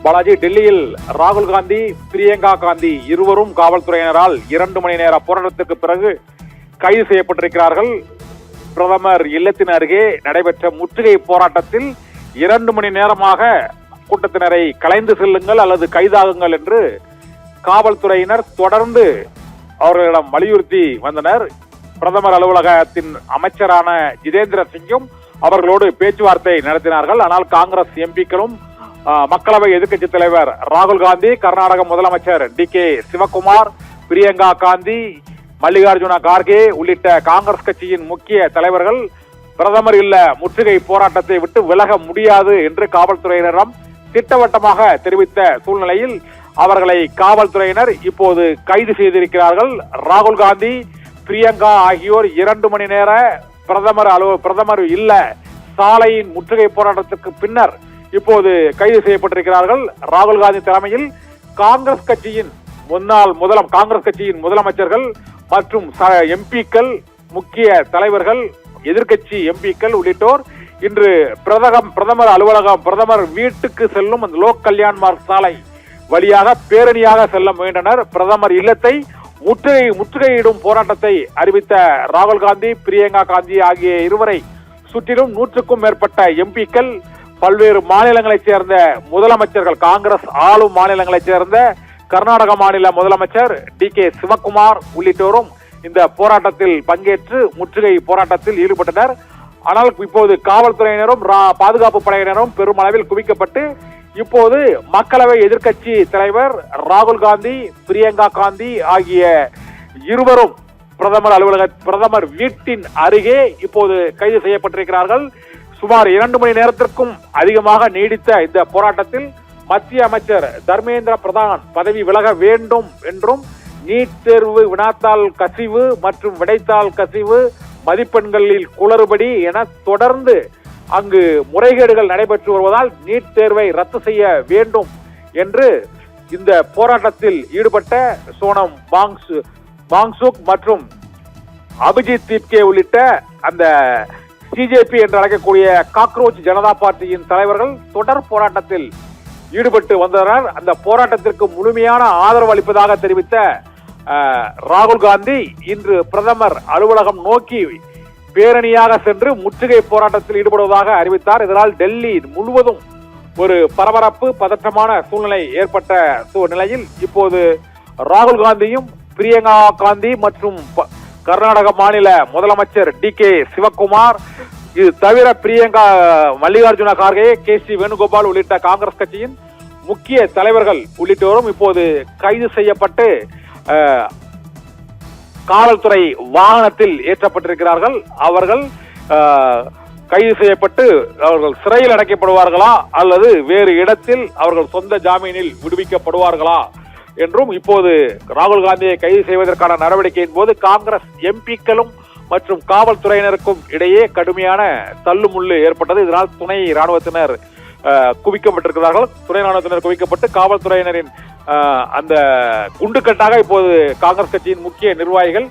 பாலாஜி, டெல்லியில் ராகுல் காந்தி, பிரியங்கா காந்தி இருவரும் காவல்துறையினரால் 2 மணி நேர போராட்டத்திற்கு பிறகு கைது செய்யப்பட்டிருக்கிறார்கள். பிரதமர் இல்லத்தின் அருகே நடைபெற்ற முற்றுகை போராட்டத்தில் 2 மணி நேரமாக கூட்டத்தினரை கலைந்து செல்லுங்கள் அல்லது கைதாகுங்கள் என்று காவல்துறையினர் தொடர்ந்து அவர்களிடம் வலியுறுத்தி வந்தனர். பிரதமர் அலுவலகத்தின் அமைச்சரான ஜிதேந்திர சிங்கும் அவர்களோடு பேச்சுவார்த்தை நடத்தினார்கள். ஆனால் காங்கிரஸ் எம்பிக்களும் மக்களவை எதிர்க்கட்சி தலைவர் ராகுல் காந்தி, கர்நாடக முதலமைச்சர் டி.கே. சிவகுமார், பிரியங்கா காந்தி, மல்லிகார்ஜுன கார்கே உள்ளிட்ட காங்கிரஸ் கட்சியின் முக்கிய தலைவர்கள் பிரதமர் இல்ல முற்றுகை போராட்டத்தை விட்டு விலக முடியாது என்று காவல்துறையினரிடம் திட்டவட்டமாக தெரிவித்த சூழ்நிலையில் அவர்களை காவல்துறையினர் இப்போது கைது செய்திருக்கிறார்கள். ராகுல் காந்தி, பிரியங்கா ஆகியோர் 2 மணி நேர பிரதமர் இல்ல சாலையின் முற்றுகை போராட்டத்திற்கு பின்னர் இப்போது கைது செய்யப்பட்டிருக்கிறார்கள். ராகுல் காந்தி தலைமையில் காங்கிரஸ் கட்சியின் முதலமைச்சர்கள் மற்றும் எம்பிக்கள், முக்கிய தலைவர்கள், எதிர்கட்சி எம்பிக்கள் உள்ளிட்டோர் இன்று பிரதமர் அலுவலகம், பிரதமர் வீட்டுக்கு செல்லும் அந்த லோக் கல்யாண் மார்க் சாலை வழியாக பேரணியாக செல்ல முயன்றனர். பிரதமர் இல்லத்தை முற்றுகையிடும் போராட்டத்தை அறிவித்த ராகுல் காந்தி, பிரியங்கா காந்தி ஆகிய இருவரை சுற்றிலும் 100க்கும் மேற்பட்ட எம்பிக்கள், பல்வேறு மாநிலங்களைச் சேர்ந்த முதலமைச்சர்கள், காங்கிரஸ் ஆளும் மாநிலங்களைச் சேர்ந்த கர்நாடக மாநில முதலமைச்சர் டி.கே. சிவகுமார் உள்ளிட்டோரும் இந்த போராட்டத்தில் பங்கேற்று முற்றுகை போராட்டத்தில் ஈடுபட்டனர். ஆனால் இப்போது காவல்துறையினரும் பாதுகாப்பு படையினரும் பெருமளவில் குவிக்கப்பட்டு இப்போது மக்களவை எதிர்க்கட்சி தலைவர் ராகுல் காந்தி, பிரியங்கா காந்தி ஆகிய இருவரும் பிரதமர் வீட்டின் அருகே இப்போது கைது செய்யப்பட்டிருக்கிறார்கள். சுமார் 2 மணி நேரத்திற்கும் அதிகமாக நீடித்த இந்த போராட்டத்தில் மத்திய அமைச்சர் தர்மேந்திர பிரதான் பதவி விலக வேண்டும் என்றும், நீட் தேர்வு வினாத்தாள் கசிவு மற்றும் விடைத்தாள் கசிவு, மதிப்பெண்களில் குளறுபடி என தொடர்ந்து அங்கு முறைகேடுகள் நடைபெற்று வருவதால் நீட் தேர்வை ரத்து செய்ய வேண்டும் என்று இந்த போராட்டத்தில் ஈடுபட்ட சோனம் வாங்சுக் மற்றும் அபிஜித் தீப்கே உள்ளிட்ட அந்த சிஜேபி என்று அழைக்கக்கூடிய காக்ரோச் ஜனதா பார்ட்டியின் தலைவர்கள் தொடர் போராட்டத்தில் ஈடுபட்டு வந்தனர். அந்த போராட்டத்திற்கு முழுமையான ஆதரவு அளிப்பதாக தெரிவித்த ராகுல் காந்தி இன்று பிரதமர் அலுவலகம் நோக்கி பேரணியாக சென்று முற்றுகை போராட்டத்தில் ஈடுபடுவதாக அறிவித்தார். இதனால் டெல்லி முழுவதும் ஒரு பரபரப்பு, பதற்றமான சூழ்நிலை ஏற்பட்ட நிலையில் இப்போது ராகுல் காந்தியும், பிரியங்கா காந்தி மற்றும் கர்நாடக மாநில முதலமைச்சர் டி.கே. சிவகுமார், இது தவிர மல்லிகார்ஜுன கார்கே, கே.சி. வேணுகோபால் உள்ளிட்ட காங்கிரஸ் கட்சியின் முக்கிய தலைவர்கள் உள்ளிட்டோரும் இப்போது கைது செய்யப்பட்டு காவல்துறை வாகனத்தில் ஏற்றப்பட்டிருக்கிறார்கள். அவர்கள் கைது செய்யப்பட்டு அவர்கள் சிறையில் அடைக்கப்படுவார்களா அல்லது வேறு இடத்தில் அவர்கள் சொந்த ஜாமீனில் விடுவிக்கப்படுவார்களா என்றும் இப்போது ராகுல் காந்தியை கைது செய்வதற்கான நடவடிக்கையின் போது காங்கிரஸ் எம்பிக்களும் மற்றும் காவல்துறையினருக்கும் இடையே கடுமையான தள்ளுமுள்ளு ஏற்பட்டது. இதனால் துணை ராணுவத்தினர் குவிக்கப்பட்டிருக்கிறார்கள். துணை ராணுவத்தினர் குவிக்கப்பட்டு காவல்துறையினரின் அந்த குண்டுக்கட்டாக இப்போது காங்கிரஸ் கட்சியின் முக்கிய நிர்வாகிகள்,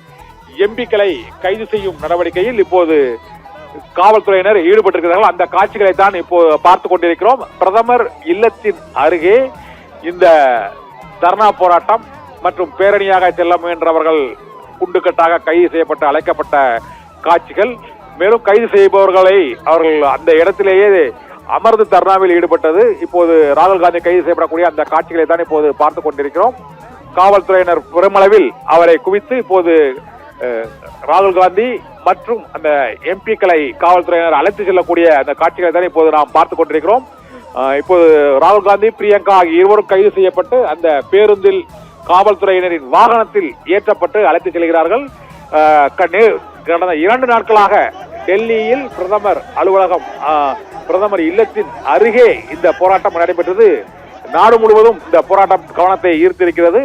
எம்பிக்களை கைது செய்யும் நடவடிக்கையில் இப்போது காவல்துறையினர் ஈடுபட்டிருக்கிறார்கள். அந்த காட்சிகளை தான் இப்போது பார்த்து கொண்டிருக்கிறோம். பிரதமர் இல்லத்தின் அருகே இந்த தர்ணா போராட்டம் மற்றும் பேரணியாக செல்ல முயன்றவர்கள் குண்டுக்கட்டாக கைது செய்யப்பட்டு அழைக்கப்பட்ட காட்சிகள், மேலும் கைது செய்பவர்களை அவர்கள் அந்த இடத்திலேயே அமர்ந்து தர்ணாவில் ஈடுபட்டது. இப்போது ராகுல் காந்தி கைது செய்யப்படக்கூடிய அந்த காட்சிகளை தான் இப்போது பார்த்து கொண்டிருக்கிறோம். காவல்துறையினர் பெருமளவில் அவரை குவித்து இப்போது ராகுல் காந்தி மற்றும் அந்த எம்பிக்களை காவல்துறையினர் அழைத்து செல்லக்கூடிய அந்த காட்சிகளை தான் இப்போது நாம் பார்த்து கொண்டிருக்கிறோம். இப்போது ராகுல் காந்தி, பிரியங்கா ஆகிய இருவரும் கைது செய்யப்பட்டு அந்த பேருந்தில் காவல்துறையினரின் வாகனத்தில் ஏற்றப்பட்டு அழைத்து செல்கிறார்கள். கடந்த 2 நாட்களாக டெல்லியில் பிரதமர் இல்லத்தின் அருகே இந்த போராட்டம் நடைபெற்றது. நாடு முழுவதும் இந்த போராட்டம் கவனத்தை ஈர்த்திருக்கிறது.